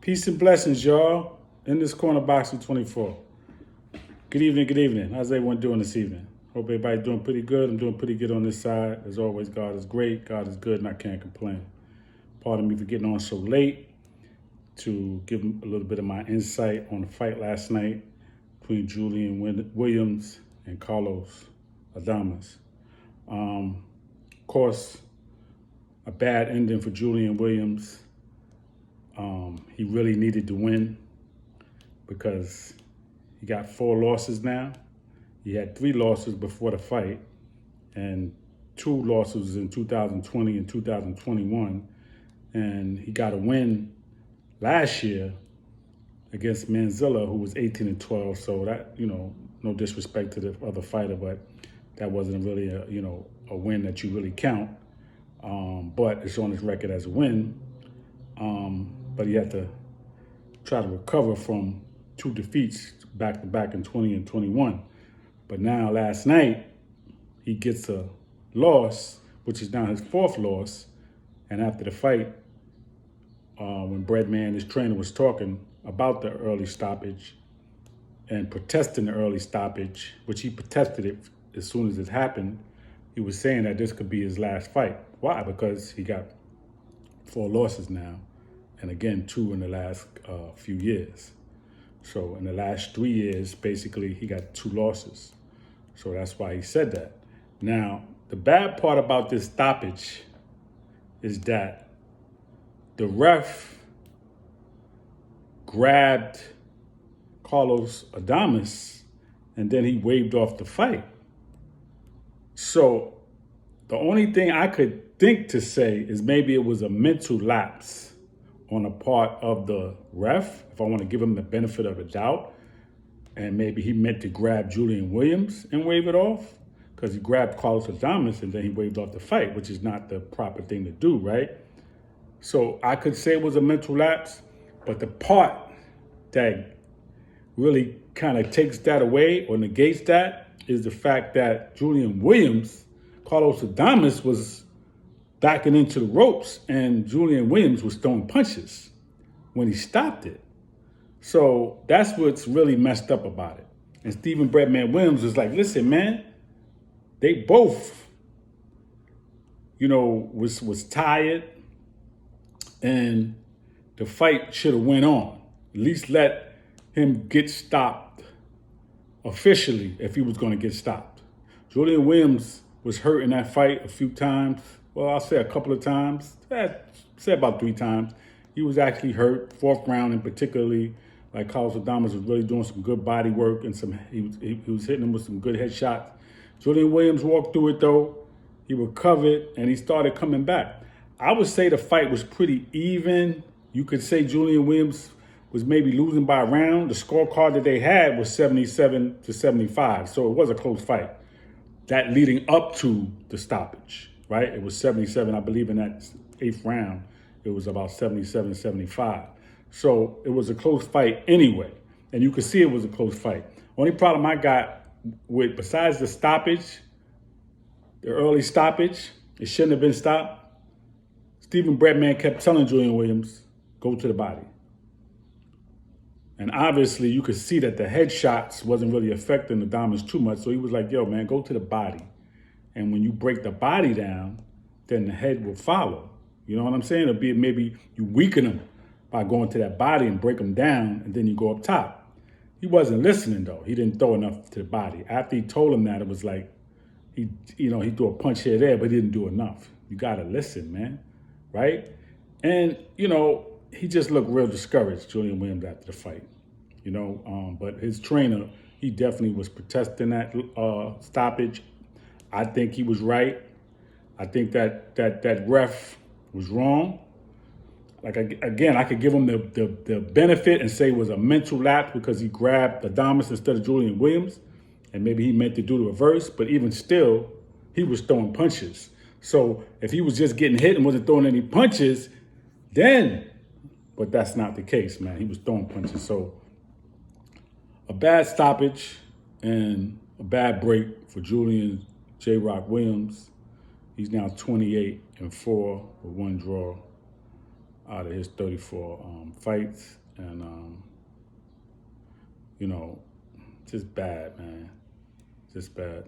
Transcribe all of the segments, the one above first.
Peace and blessings, y'all. In this corner, boxing 24. Good evening, good evening. How's everyone doing this evening? Hope everybody's doing pretty good. I'm doing pretty good on this side. As always, God is great, God is good, and I can't complain. Pardon me for getting on so late to give a little bit of my insight on the fight last night between Julian Williams and Carlos Adames. Of course, a bad ending for Julian Williams. He really needed to win because he got 4 losses now. He had 3 losses before the fight and 2 losses in 2020 and 2021. And he got a win last year against Manzilla, who was 18-12. So that, no disrespect to the other fighter, but that wasn't really a win that you really count. But it's on his record as a win. But he had to try to recover from 2 defeats back-to-back in 20 and 21. But now last night, he gets a loss, which is now his 4th loss. And after the fight, when Breadman, his trainer, was talking about the early stoppage and protesting the early stoppage, which he protested it as soon as it happened, he was saying that this could be his last fight. Why? Because he got 4 losses now. And again, 2 in the last few years. So in the last 3 years, basically, he got 2 losses. So that's why he said that. Now, the bad part about this stoppage is that the ref grabbed Carlos Adames and then he waved off the fight. So the only thing I could think to say is maybe it was a mental lapse on the part of the ref, if I want to give him the benefit of the doubt, and maybe he meant to grab Julian Williams and wave it off, because he grabbed Carlos Adames and then he waved off the fight, which is not the proper thing to do, right? So I could say it was a mental lapse, but the part that really kind of takes that away or negates that is the fact that Julian Williams, Carlos Adames was backing into the ropes and Julian Williams was throwing punches when he stopped it. So that's what's really messed up about it. And Stephen Breadman Williams was like, listen, man, they both, was tired and the fight should have went on. At least let him get stopped officially if he was going to get stopped. Julian Williams was hurt in that fight a few times. Well, I'll say a couple of times. Say about 3 times. He was actually hurt, 4th round in particularly. Like Carlos Adames was really doing some good body work and he was hitting him with some good headshots. Julian Williams walked through it though. He recovered and he started coming back. I would say the fight was pretty even. You could say Julian Williams was maybe losing by a round. The scorecard that they had was 77-75, so it was a close fight. That leading up to the stoppage, right? It was 77, I believe in that 8th round, it was about 77-75. So it was a close fight anyway. And you could see it was a close fight. Only problem I got with, besides the stoppage, the early stoppage, it shouldn't have been stopped. Stephen Breadman kept telling Julian Williams, go to the body. And obviously you could see that the headshots wasn't really affecting the Adames too much. So he was like, yo, man, go to the body. And when you break the body down, then the head will follow. You know what I'm saying? It'll be maybe you weaken him by going to that body and break him down, and then you go up top. He wasn't listening though. He didn't throw enough to the body. After he told him that, it was like, he threw a punch here there, but he didn't do enough. You gotta listen, man, right? And, he just looked real discouraged, Julian Williams, after the fight. But his trainer, he definitely was protesting that stoppage. I think he was right. I think that ref was wrong. Like, again, I could give him the benefit and say it was a mental lapse because he grabbed Adames instead of Julian Williams, and maybe he meant to do the reverse, but even still, he was throwing punches. So if he was just getting hit and wasn't throwing any punches, then, but that's not the case, man. He was throwing punches. So a bad stoppage and a bad break for Julian J-Rock Williams. He's now 28-4 with 1 draw. out of his 34 fights. And, you know, just bad, man. Just bad.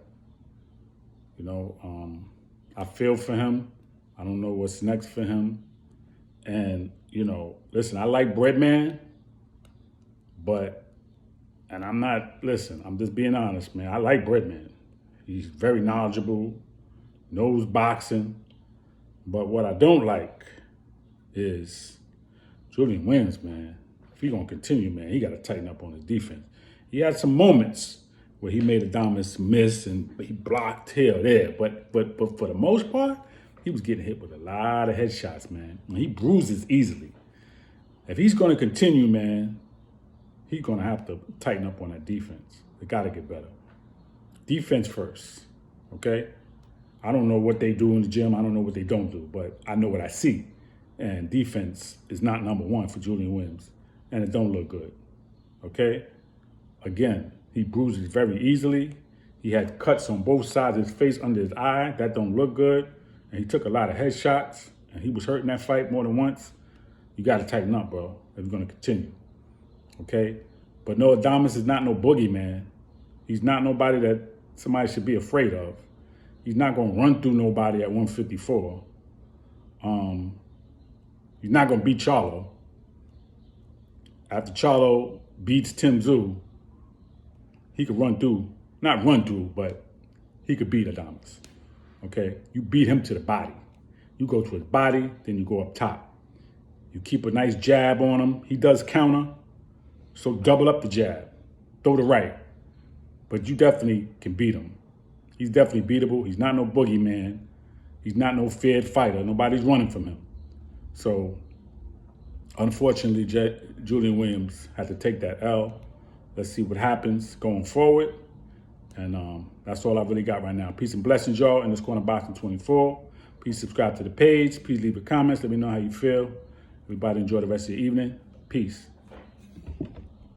You know, I feel for him. I don't know what's next for him. And, you know, listen, I like Breadman, and I'm just being honest, man. I like Breadman. He's very knowledgeable, knows boxing. But what I don't like is Julian Williams, man. If he's going to continue, man, he got to tighten up on his defense. He had some moments where he made Adames miss and he blocked here or there. But for the most part, he was getting hit with a lot of headshots, man. And he bruises easily. If he's going to continue, man, he's going to have to tighten up on that defense. They got to get better. Defense first, okay? I don't know what they do in the gym. I don't know what they don't do, but I know what I see. And defense is not number one for Julian Williams, and it don't look good, okay? Again, he bruises very easily. He had cuts on both sides of his face, under his eye. That don't look good. And he took a lot of headshots, and he was hurt in that fight more than once. You got to tighten up, bro, if you're going to continue, okay? But no, Adames is not no boogeyman. He's not nobody that somebody should be afraid of. He's not going to run through nobody at 154. He's not going to beat Charlo. After Charlo beats Tim Tszyu, he could not run through, but he could beat Adames. Okay? You beat him to the body. You go to his body, then you go up top. You keep a nice jab on him. He does counter, so double up the jab. Throw the right. But you definitely can beat him. He's definitely beatable. He's not no boogeyman. He's not no feared fighter. Nobody's running from him. So, unfortunately, Julian Williams had to take that L. Let's see what happens going forward. And that's all I really got right now. Peace and blessings, y'all, in this corner boxing 24. Please subscribe to the page. Please leave a comment. Let me know how you feel. Everybody enjoy the rest of your evening. Peace.